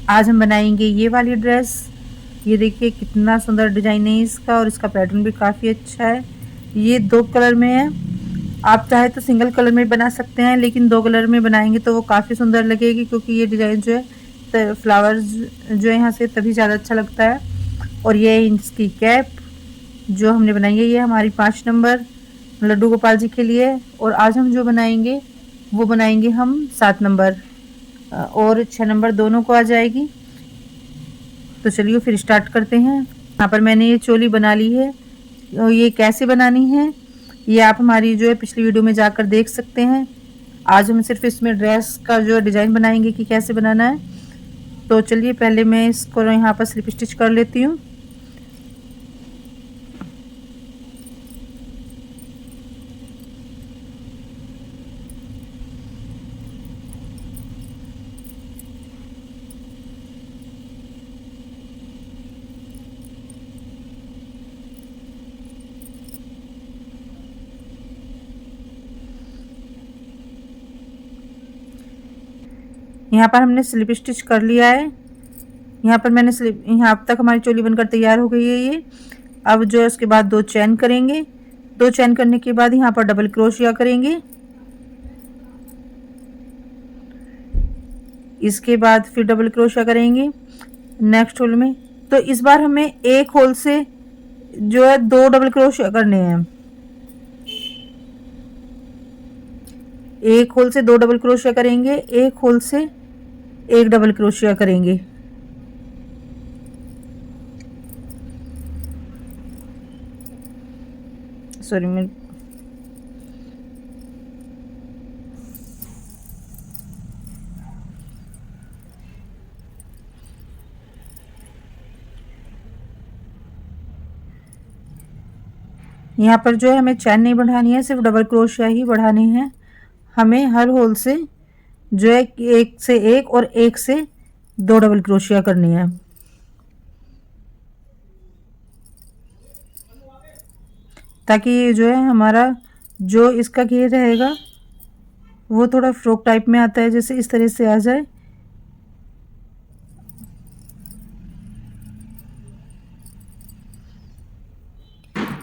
आज हम बनाएंगे ये वाली ड्रेस। ये देखिए कितना सुंदर डिजाइन है इसका, और इसका पैटर्न भी काफ़ी अच्छा है। ये 2 कलर में है। आप चाहे तो सिंगल कलर में बना सकते हैं, लेकिन 2 कलर में बनाएंगे तो वो काफ़ी सुंदर लगेगी, क्योंकि ये डिज़ाइन जो है फ्लावर्स जो है यहाँ से तभी ज़्यादा अच्छा लगता है। और ये इसकी कैप जो हमने बनाई है, ये हमारी 5 नंबर लड्डू गोपाल जी के लिए। और आज हम जो बनाएंगे वो बनाएंगे हम 7 नंबर और 6 नंबर दोनों को आ जाएगी। तो चलिए फिर स्टार्ट करते हैं। यहाँ पर मैंने ये चोली बना ली है। और ये कैसे बनानी है ये आप हमारी जो है पिछली वीडियो में जाकर देख सकते हैं। आज हम सिर्फ इसमें ड्रेस का जो डिज़ाइन बनाएंगे कि कैसे बनाना है। तो चलिए पहले मैं इसको यहाँ पर स्लिप स्टिच कर लेती हूँ। यहाँ पर हमने स्लिप स्टिच कर लिया है। यहाँ पर मैंने स्लिप, यहाँ अब तक हमारी चोली बनकर तैयार हो गई है ये। अब जो है उसके बाद 2 चैन करेंगे। 2 चैन करने के बाद यहाँ पर डबल क्रोशिया करेंगे। इसके बाद फिर डबल क्रोशिया करेंगे नेक्स्ट होल में। तो इस बार हमें एक होल से जो है 2 डबल क्रोशिया करने हैं। एक होल से 2 डबल क्रोशिया करेंगे, एक होल से 1 डबल क्रोशिया करेंगे। सॉरी मैं यहाँ पर जो है हमें चैन नहीं बढ़ानी है, सिर्फ डबल क्रोशिया ही बढ़ानी है। हमें हर होल से जो है 1 से 1 और 1 से 2 डबल क्रोशिया करनी है, ताकि ये जो है हमारा जो इसका घेर रहेगा वो थोड़ा फ्रॉक टाइप में आता है, जैसे इस तरह से आ जाए।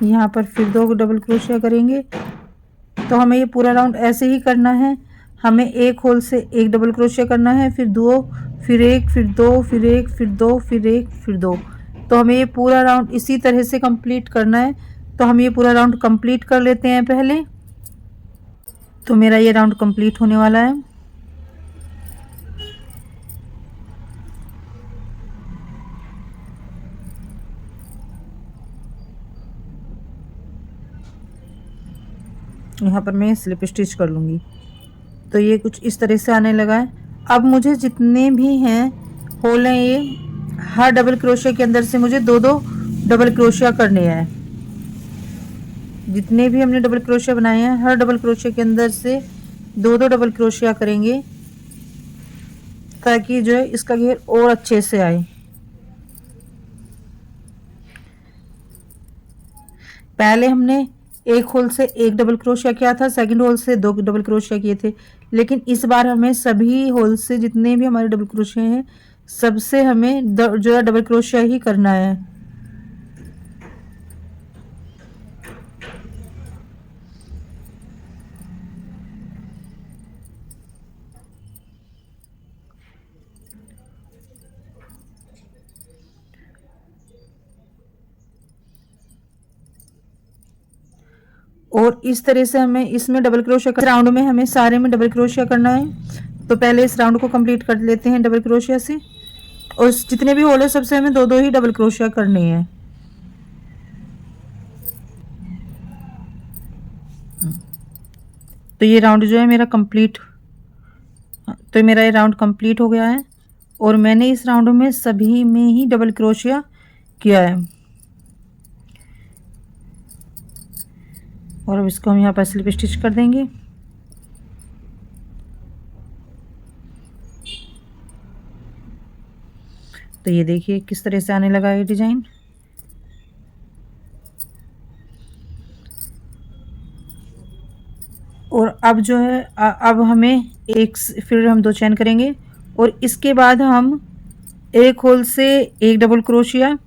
यहाँ पर फिर 2 डबल क्रोशिया करेंगे। तो हमें ये पूरा राउंड ऐसे ही करना है। हमें एक होल से 1 डबल क्रोशिया करना है, फिर 2, फिर 1, फिर 2, फिर 1, फिर 2, फिर 1, फिर 2। तो हमें ये पूरा राउंड इसी तरह से कंप्लीट करना है। तो हम ये पूरा राउंड कंप्लीट कर लेते हैं पहले। तो मेरा ये राउंड कंप्लीट होने वाला है। यहाँ पर मैं स्लिप स्टिच कर लूँगी। तो ये कुछ इस तरह से आने लगा है। अब मुझे जितने भी हैं होल हैं, ये हर डबल क्रोशिया के अंदर से मुझे 2-2 डबल क्रोशिया करने हैं। जितने भी हमने डबल क्रोशिया बनाए हैं, हर डबल क्रोशिया के अंदर से 2-2 डबल क्रोशिया करेंगे, ताकि जो है इसका घेर और अच्छे से आए। पहले हमने एक होल से 1 डबल क्रोशिया किया था, सेकंड होल से 2 डबल क्रोशिया किए थे। लेकिन इस बार हमें सभी होल से जितने भी हमारे डबल क्रोशिया हैं, सबसे हमें जो है डबल क्रोशिया ही करना है। और इस तरह से हमें इसमें डबल क्रोशिया राउंड में हमें सारे में डबल क्रोशिया करना है। तो पहले इस राउंड को कंप्लीट कर लेते हैं डबल क्रोशिया से। और जितने भी होल है सबसे हमें 2-2 ही डबल क्रोशिया करने हैं। तो ये राउंड जो है मेरा कंप्लीट, तो मेरा ये राउंड कंप्लीट हो गया है। और मैंने इस राउंड में सभी में ही डबल क्रोशिया किया है। और अब इसको हम यहाँ पर स्लिप स्टिच कर देंगे। तो ये देखिए किस तरह से आने लगा ये डिज़ाइन। और अब जो है अब हमें फिर हम 2 चैन करेंगे। और इसके बाद हम एक होल से एक डबल क्रोशिया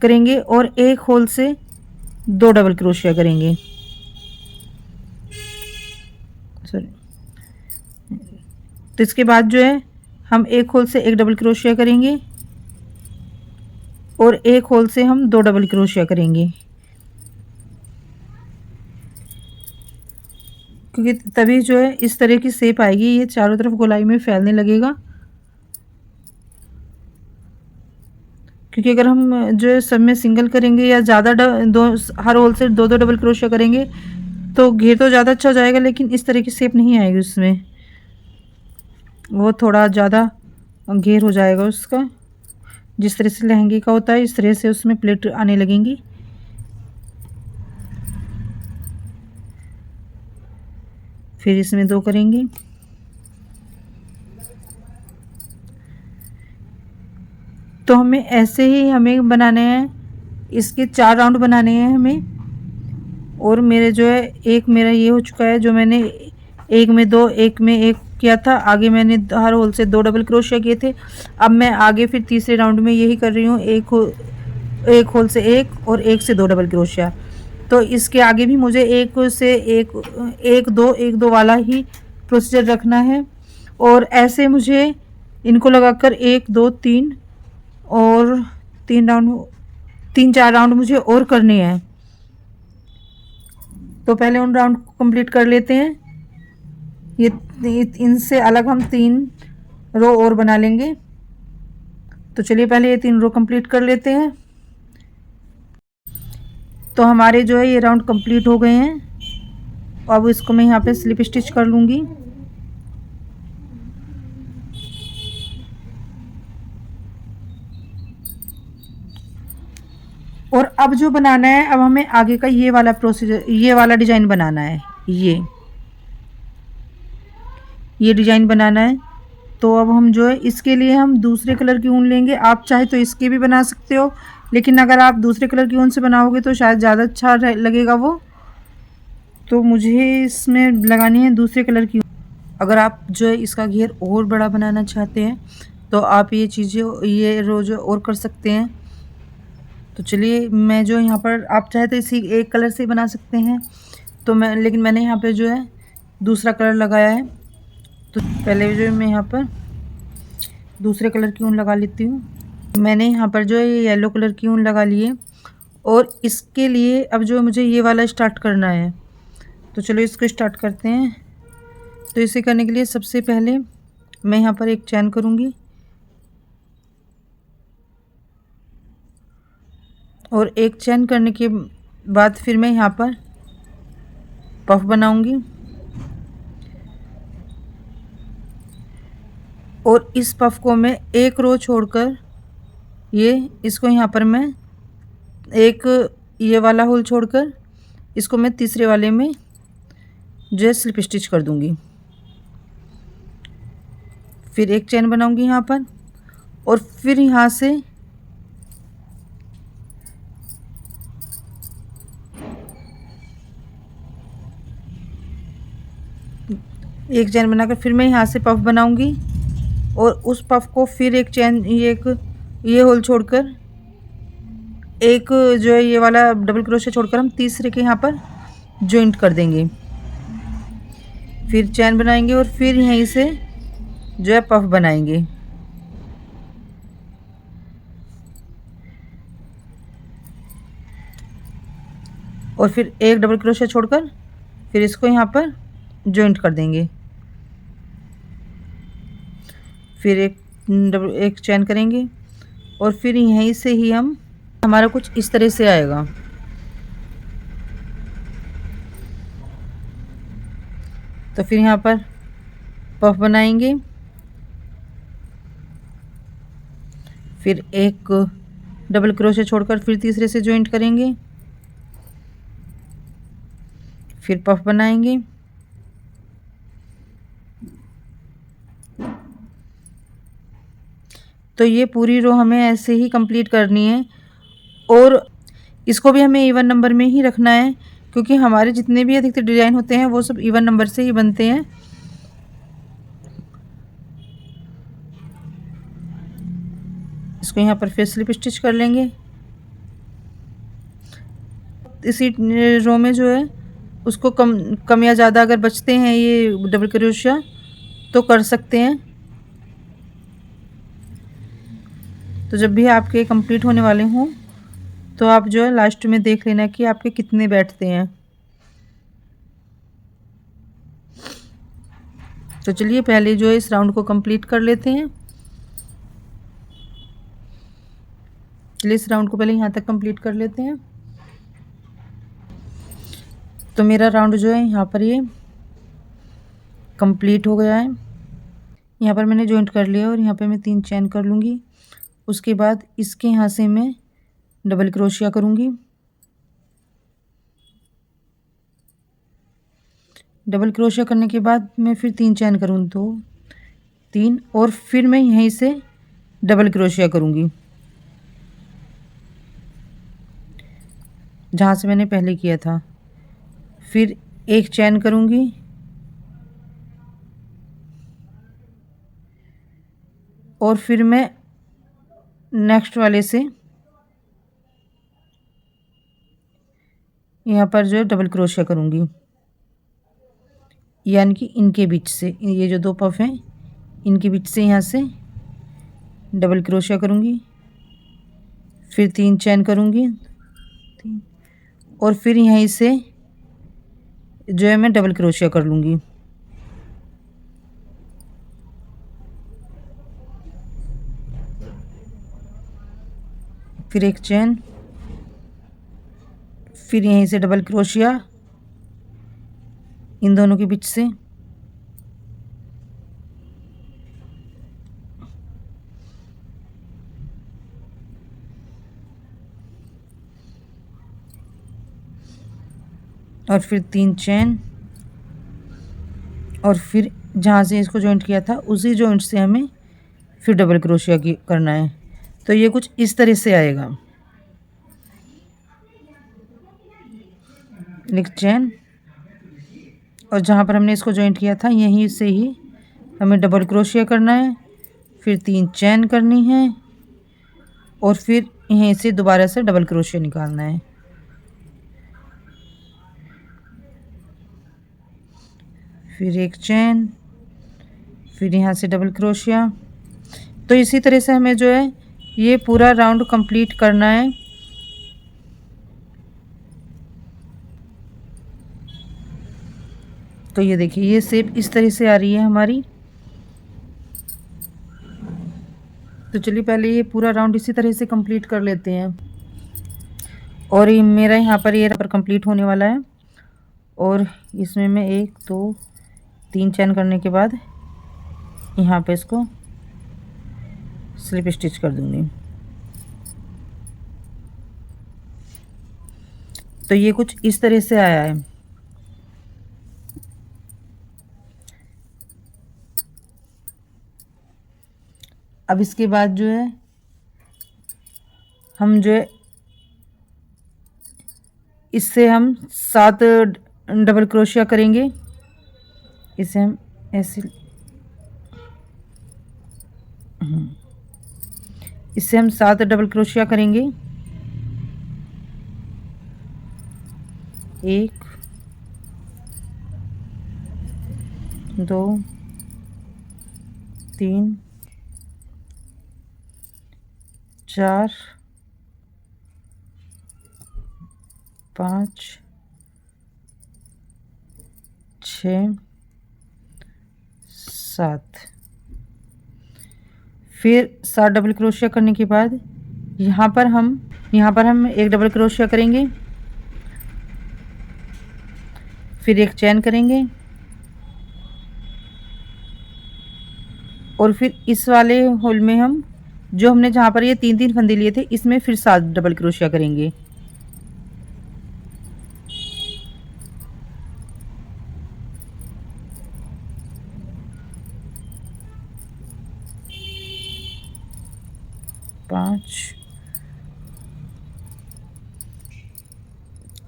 करेंगे और एक होल से दो डबल क्रोशिया करेंगे। सॉरी, तो इसके बाद जो है हम एक होल से एक डबल क्रोशिया करेंगे और एक होल से हम दो डबल क्रोशिया करेंगे, क्योंकि तभी जो है इस तरह की शेप आएगी, ये चारों तरफ गोलाई में फैलने लगेगा। क्योंकि अगर हम जो है सब में सिंगल करेंगे या ज़्यादा दो हर होल से दो दो डबल क्रोशिया करेंगे तो घेर तो ज़्यादा अच्छा हो जाएगा, लेकिन इस तरह की शेप नहीं आएगी उसमें, वो थोड़ा ज़्यादा घेर हो जाएगा उसका। जिस तरह से लहंगे का होता है इस तरह से उसमें प्लेट आने लगेंगी। फिर इसमें दो करेंगे। तो हमें ऐसे ही हमें बनाने हैं, इसके 4 राउंड बनाने हैं हमें। और मेरे जो है एक मेरा ये हो चुका है, जो मैंने एक में दो एक में एक किया था, आगे मैंने हर होल से दो डबल क्रोशिया किए थे। अब मैं आगे फिर तीसरे राउंड में यही कर रही हूँ, एक होल से एक और एक से दो डबल क्रोशिया। तो इसके आगे भी मुझे एक से एक दो वाला ही प्रोसीजर रखना है। और ऐसे मुझे इनको लगाकर एक दो तीन और तीन चार राउंड मुझे और करने हैं। तो पहले उन राउंड को कंप्लीट कर लेते हैं। ये इनसे अलग हम 3 रो और बना लेंगे। तो चलिए पहले ये 3 रो कंप्लीट कर लेते हैं। तो हमारे जो है ये राउंड कंप्लीट हो गए हैं। अब इसको मैं यहाँ पे स्लिप स्टिच कर लूँगी। और अब जो बनाना है, अब हमें आगे का ये वाला प्रोसीजर, ये वाला डिज़ाइन बनाना है। ये डिज़ाइन बनाना है। तो अब हम जो है इसके लिए हम दूसरे कलर की ऊन लेंगे। आप चाहे तो इसके भी बना सकते हो, लेकिन अगर आप दूसरे कलर की ऊन से बनाओगे तो शायद ज़्यादा अच्छा लगेगा वो। तो मुझे इसमें लगानी है दूसरे कलर की। अगर आप जो है इसका घेर और बड़ा बनाना चाहते हैं तो आप ये चीज़ें, ये रोज और कर सकते हैं। तो चलिए मैं जो यहाँ पर, आप चाहे तो इसी एक कलर से बना सकते हैं, तो लेकिन मैंने यहाँ पे जो है दूसरा कलर लगाया है। तो पहले जो है मैं यहाँ पर दूसरे कलर की ऊन लगा लेती हूँ। मैंने यहाँ पर जो है ये येलो कलर की ऊन लगा ली है। और इसके लिए अब जो मुझे ये वाला स्टार्ट करना है, तो चलो इसको स्टार्ट करते हैं। तो इसे करने के लिए सबसे पहले मैं यहाँ पर एक चैन करूँगी और एक चैन करने के बाद फिर मैं यहाँ पर पफ बनाऊँगी। और इस पफ को मैं एक रो छोड़कर इसको यहाँ पर मैं एक ये वाला होल छोड़कर इसको मैं तीसरे वाले में जो है स्लिप स्टिच कर दूँगी। फिर एक चैन बनाऊँगी यहाँ पर और फिर यहाँ से एक चैन बनाकर फिर मैं यहाँ से पफ बनाऊँगी और उस पफ को फिर एक चैन, ये होल छोड़कर एक जो है ये वाला डबल क्रोशिया छोड़कर हम तीसरे के यहाँ पर जॉइंट कर देंगे। फिर चैन बनाएंगे और फिर यहीं से जो है पफ बनाएंगे। और फिर एक डबल क्रोशिया छोड़कर फिर इसको यहाँ पर जॉइंट कर देंगे। फिर एक चैन करेंगे और फिर यहीं से ही हमारा कुछ इस तरह से आएगा। तो फिर यहाँ पर पफ बनाएंगे, फिर एक डबल क्रोशिया छोड़कर फिर तीसरे से जॉइंट करेंगे, फिर पफ बनाएंगे, तो ये पूरी रो हमें ऐसे ही कंप्लीट करनी है। और इसको भी हमें इवन नंबर में ही रखना है, क्योंकि हमारे जितने भी अधिकतर डिज़ाइन होते हैं वो सब इवन नंबर से ही बनते हैं। इसको यहाँ पर फिर स्लिप स्टिच कर लेंगे। इसी रो में जो है उसको कम या ज़्यादा अगर बचते हैं ये डबल क्रोशिया तो कर सकते हैं। तो जब भी आपके कंप्लीट होने वाले हों तो आप जो है लास्ट में देख लेना कि आपके कितने बैठते हैं। तो चलिए पहले जो है इस राउंड को कंप्लीट कर लेते हैं। चलिए इस राउंड को पहले यहाँ तक कंप्लीट कर लेते हैं। तो मेरा राउंड जो है यहाँ पर ये कंप्लीट हो गया है। यहाँ पर मैंने जॉइंट कर लिया और यहाँ पे मैं 3 चेन कर लूँगी। उसके बाद इसके यहाँ से मैं डबल क्रोशिया करूँगी। डबल क्रोशिया करने के बाद मैं फिर 3 चेन करूँ, 2 3 और फिर मैं यहीं से डबल क्रोशिया करूँगी जहाँ से मैंने पहले किया था। फिर 1 चेन करूँगी और फिर मैं नेक्स्ट वाले से यहाँ पर जो है डबल क्रोशिया करूँगी, यानी कि इनके बीच से, ये जो 2 पफ हैं इनके बीच से यहाँ से डबल क्रोशिया करूँगी। फिर 3 चेन करूँगी और फिर यहीं से जो है मैं डबल क्रोशिया कर लूँगी। फिर 1 चेन, फिर यहीं से डबल क्रोशिया इन दोनों के बीच से, और फिर 3 चेन और फिर जहाँ से इसको जॉइंट किया था उसी जॉइंट से हमें फिर डबल क्रोशिया की करना है। तो ये कुछ इस तरह से आएगा। 1 चेन और जहाँ पर हमने इसको जॉइंट किया था यहीं से ही हमें डबल क्रोशिया करना है। फिर 3 चेन करनी है और फिर यहीं से दोबारा से डबल क्रोशिया निकालना है। फिर 1 चेन, फिर यहाँ से डबल क्रोशिया। तो इसी तरह से हमें जो है ये पूरा राउंड कंप्लीट करना है। तो ये देखिए ये शेप इस तरह से आ रही है हमारी। तो चलिए पहले ये पूरा राउंड इसी तरह से कंप्लीट कर लेते हैं। और ये मेरा यहाँ पर ये रबर कंप्लीट होने वाला है और इसमें मैं 1 2 3 चेन करने के बाद यहाँ पे इसको स्लिप स्टिच कर दूँगी। तो ये कुछ इस तरह से आया है। अब इसके बाद जो है हम जो है इससे हम 7 डबल क्रोशिया करेंगे। इसे हम ऐसे इससे हम 7 डबल क्रोशिया करेंगे। 1 2 3 4 5 6 7। फिर 7 डबल क्रोशिया करने के बाद यहाँ पर हम 1 डबल क्रोशिया करेंगे। फिर 1 चेन करेंगे और फिर इस वाले होल में हम जो हमने जहाँ पर ये 3 फंदे लिए थे इसमें फिर 7 डबल क्रोशिया करेंगे। पाँच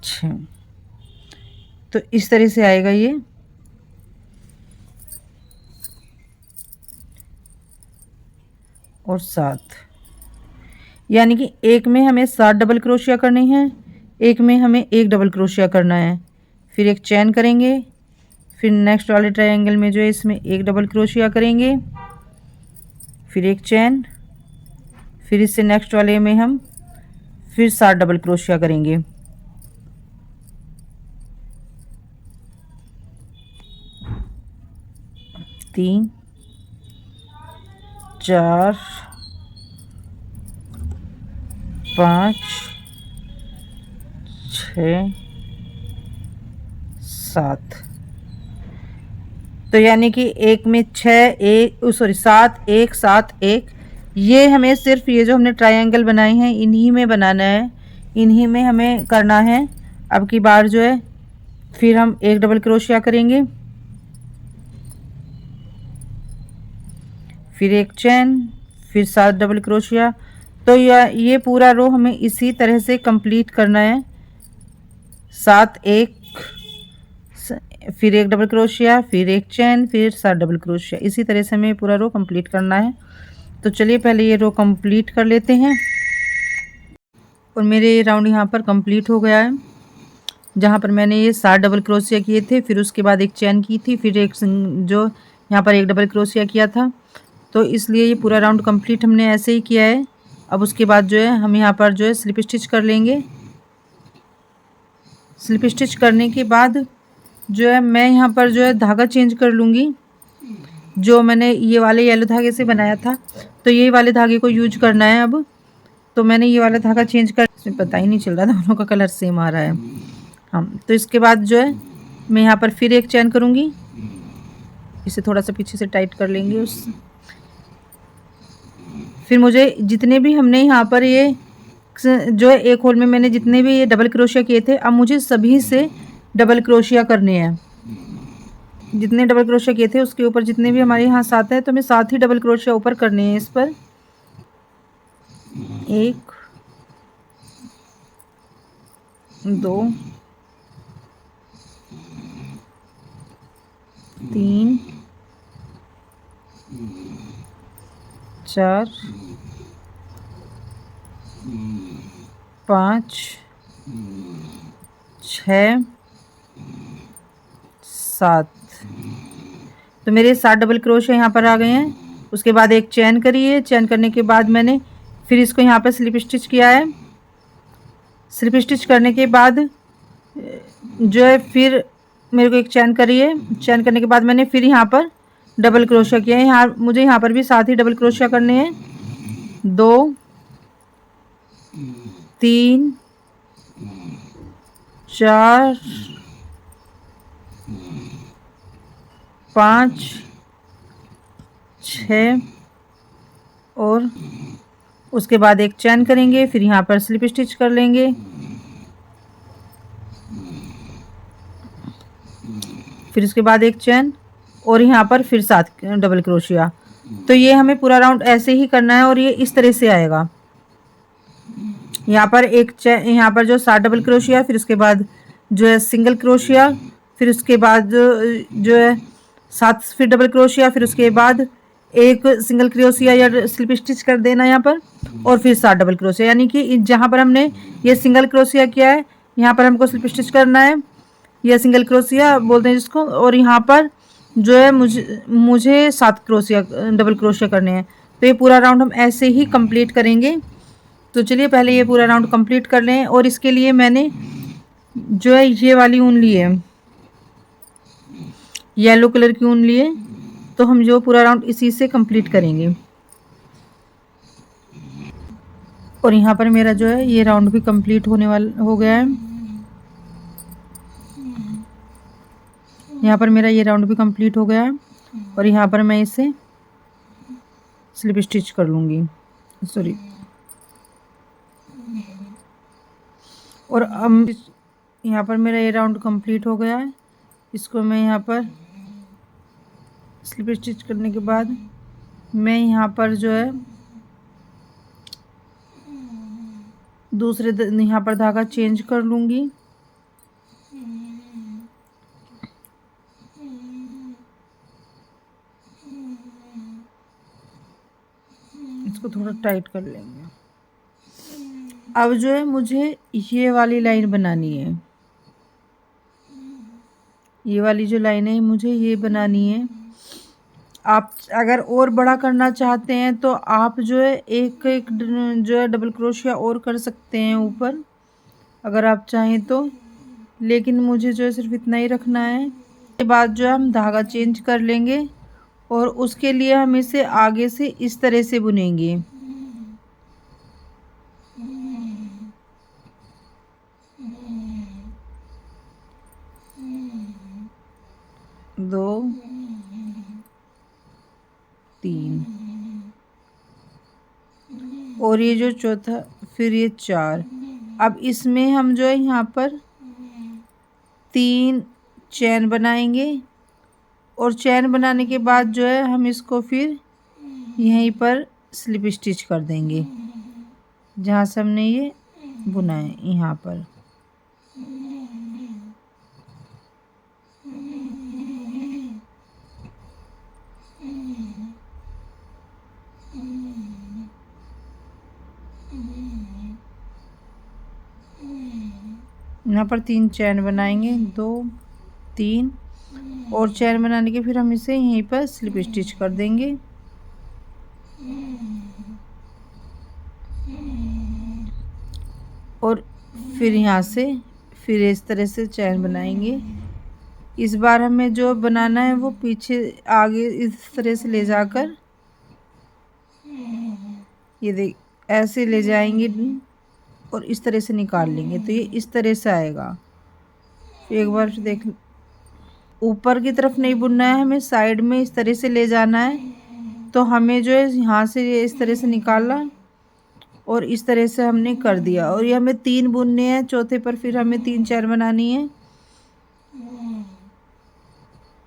6। तो इस तरह से आएगा ये। और 7 यानी कि एक में हमें 7 डबल क्रोशिया करनी है, एक में हमें एक डबल क्रोशिया करना है। फिर एक चेन करेंगे, फिर नेक्स्ट वाले ट्रायंगल में जो है इसमें एक डबल क्रोशिया करेंगे, फिर एक चेन, फिर इससे नेक्स्ट वाले में हम फिर 7 डबल क्रोशिया करेंगे। तीन, चार, पाँच, छः, सात। तो यानी कि एक में 7 1 7 1, ये हमें सिर्फ ये जो हमने ट्रायंगल बनाए हैं इन्हीं में बनाना है, इन्हीं में हमें करना है। अब की बार जो है फिर हम एक डबल क्रोशिया करेंगे, फिर एक चेन, फिर 7 डबल क्रोशिया। तो ये पूरा रो हमें इसी तरह से कंप्लीट करना है। 7 1, फिर एक डबल क्रोशिया, फिर एक चेन, फिर 7 डबल क्रोशिया, इसी तरह से हमें पूरा रो कंप्लीट करना है। तो चलिए पहले ये रो कंप्लीट कर लेते हैं। और मेरे ये राउंड यहाँ पर कंप्लीट हो गया है, जहाँ पर मैंने ये 7 डबल क्रोशिया किए थे, फिर उसके बाद एक चेन की थी, फिर एक जो यहाँ पर एक डबल क्रोशिया किया था। तो इसलिए ये पूरा राउंड कंप्लीट हमने ऐसे ही किया है। अब उसके बाद जो है हम यहाँ पर जो है स्लिप स्टिच कर लेंगे। स्लिप स्टिच करने के बाद जो है मैं यहाँ पर जो है धागा चेंज कर लूँगी। जो मैंने ये वाले येलो धागे से बनाया था, तो ये वाले धागे को यूज करना है अब। तो मैंने ये वाला धागा चेंज कर, इसमें पता ही नहीं चल रहा दोनों का कलर सेम आ रहा है। हम तो इसके बाद जो है मैं यहाँ पर फिर एक चेन करूँगी, इसे थोड़ा सा पीछे से टाइट कर लेंगे उस। फिर मुझे जितने भी हमने यहाँ पर ये जो है एक होल में मैंने जितने भी ये डबल क्रोशिया किए थे, अब मुझे सभी से डबल क्रोशिया करने हैं। जितने डबल क्रोशिया किए थे उसके ऊपर जितने भी हमारे यहाँ 7 है, तो हमें 7 ही डबल क्रोशिया ऊपर करने हैं इस पर। 1 2 3 4 5 6 7। तो मेरे 7 डबल क्रोशिया यहाँ पर आ गए हैं। उसके बाद एक चेन करिए, चेन करने के बाद मैंने फिर इसको यहाँ पर स्लिप स्टिच किया है। स्लिप स्टिच करने के बाद जो है फिर मेरे को एक चेन करिए, चेन करने के बाद मैंने फिर यहाँ पर डबल क्रोशिया किया है। यहाँ मुझे यहाँ पर भी 7 ही डबल क्रोशिया करने हैं। 2 3 4 5 6 और उसके बाद एक चेन करेंगे, फिर यहाँ पर स्लिप स्टिच कर लेंगे। फिर उसके बाद एक चेन और यहाँ पर फिर 7 डबल क्रोशिया। तो ये हमें पूरा राउंड ऐसे ही करना है और ये इस तरह से आएगा। यहाँ पर एक चेन, यहाँ पर जो 7 डबल क्रोशिया, फिर उसके बाद जो है सिंगल क्रोशिया, फिर उसके बाद जो है 7 फिर डबल क्रोशिया, फिर उसके बाद एक सिंगल क्रोशिया या स्लिप स्टिच कर देना यहाँ पर, और फिर 7 डबल क्रोशिया। यानी कि जहाँ पर हमने ये सिंगल क्रोशिया किया है यहाँ पर हमको स्लिप स्टिच करना है, या सिंगल क्रोशिया बोलते हैं जिसको। और यहाँ पर जो है मुझे 7 क्रोशिया डबल क्रोशिया करने हैं। तो ये पूरा राउंड हम ऐसे ही कंप्लीट करेंगे। तो चलिए पहले ये पूरा राउंड कंप्लीट कर लें। और इसके लिए मैंने जो है ये वाली ऊन ली है, येलो कलर की ऊन लिए। तो हम जो पूरा राउंड इसी से कंप्लीट करेंगे। और यहाँ पर मेरा जो है ये राउंड भी कंप्लीट होने वाला हो गया है। यहाँ पर मेरा ये राउंड भी कंप्लीट हो गया है और यहाँ पर मैं इसे स्लिप स्टिच कर लूँगी, सॉरी। और अब यहाँ पर मेरा ये राउंड कंप्लीट हो गया है। इसको मैं यहाँ पर स्लिप स्टिच करने के बाद मैं यहाँ पर जो है दूसरे यहाँ पर धागा चेंज कर लूँगी। इसको थोड़ा टाइट कर लेंगे। अब जो है मुझे ये वाली लाइन बनानी है, ये वाली जो लाइन है मुझे ये बनानी है। आप अगर और बड़ा करना चाहते हैं तो आप जो है एक एक जो है डबल क्रोशिया और कर सकते हैं ऊपर, अगर आप चाहें तो, लेकिन मुझे जो है सिर्फ इतना ही रखना है। उसके बाद जो है हम धागा चेंज कर लेंगे और उसके लिए हम इसे आगे से इस तरह से बुनेंगे। दो, तीन, और ये जो चौथा, फिर ये 4। अब इसमें हम जो है यहाँ पर 3 चैन बनाएंगे और चैन बनाने के बाद जो है हम इसको फिर यहीं पर स्लिप स्टिच कर देंगे जहाँ से हमने ये बुना है, यहाँ पर। यहाँ पर 3 चैन बनाएंगे, 2, 3, और चैन बनाने के फिर हम इसे यहीं पर स्लिप स्टिच कर देंगे। और फिर यहाँ से फिर इस तरह से चैन बनाएंगे। इस बार हमें जो बनाना है वो पीछे आगे इस तरह से ले जाकर, ये देख ऐसे ले जाएंगे और इस तरह से निकाल लेंगे तो ये इस तरह से आएगा। एक बार देख, ऊपर की तरफ नहीं बुनना है, हमें साइड में इस तरह से ले जाना है। तो हमें जो है यहाँ से ये इस तरह से निकाला और इस तरह से हमने कर दिया, और ये हमें 3 बुनने हैं, चौथे पर फिर हमें 3 चैन बनानी है।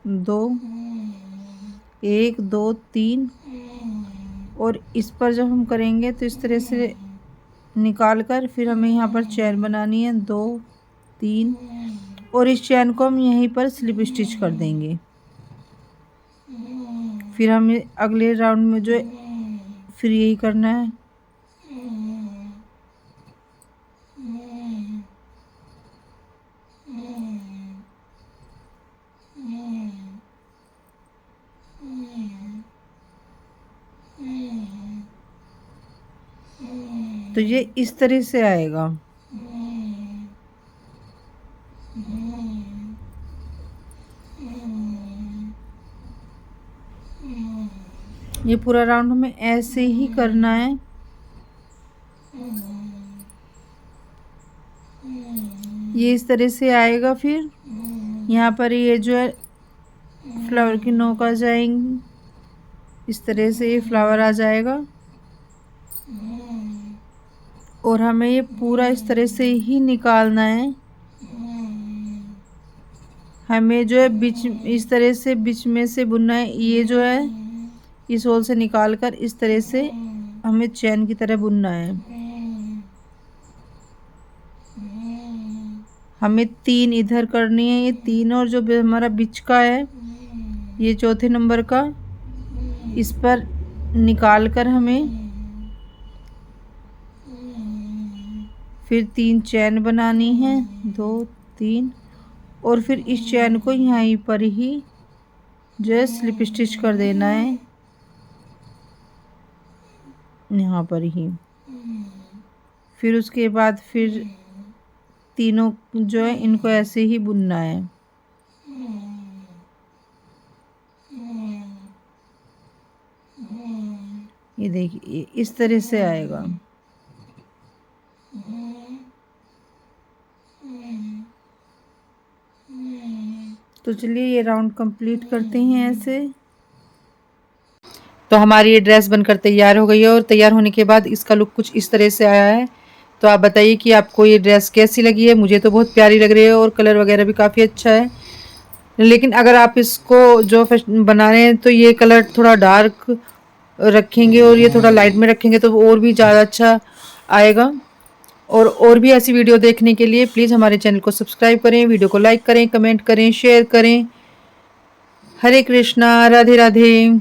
2, 1, 2, 3, और इस पर जब हम करेंगे तो इस तरह से निकाल कर फिर हमें यहाँ पर चैन बनानी है, 2, 3, और इस चैन को हम यहीं पर स्लिप स्टिच कर देंगे। फिर हमें अगले राउंड में जो है फिर यही करना है। तो ये इस तरह से आएगा। ये पूरा राउंड हमें ऐसे ही करना है। ये इस तरह से आएगा। फिर यहाँ पर ये जो है फ्लावर की नोक आ जाएंगी, इस तरह से ये फ्लावर आ जाएगा, और हमें ये पूरा इस तरह से ही निकालना है। हमें जो है बीच इस तरह से बीच में से बुनना है। ये जो है इस होल से निकाल कर इस तरह से हमें चैन की तरह बुनना है। हमें 3 इधर करनी है, ये 3, और जो हमारा बीच का है ये चौथे नंबर का, इस पर निकाल कर हमें फिर 3 चैन बनानी है, 2, 3, और फिर इस चैन को यहीं पर ही जो है स्लिप स्टिच कर देना है, यहाँ पर ही। फिर उसके बाद फिर तीनों जो है इनको ऐसे ही बुनना है। ये देखिए इस तरह से आएगा। तो चलिए ये राउंड कंप्लीट करते हैं ऐसे। तो हमारी ये ड्रेस बनकर तैयार हो गई है, और तैयार होने के बाद इसका लुक कुछ इस तरह से आया है। तो आप बताइए कि आपको ये ड्रेस कैसी लगी है। मुझे तो बहुत प्यारी लग रही है और कलर वगैरह भी काफ़ी अच्छा है। लेकिन अगर आप इसको जो बना रहे हैं तो ये कलर थोड़ा डार्क रखेंगे और ये थोड़ा लाइट में रखेंगे तो और भी ज़्यादा अच्छा आएगा। और भी ऐसी वीडियो देखने के लिए प्लीज़ हमारे चैनल को सब्सक्राइब करें, वीडियो को लाइक करें, कमेंट करें, शेयर करें। हरे कृष्णा, राधे राधे।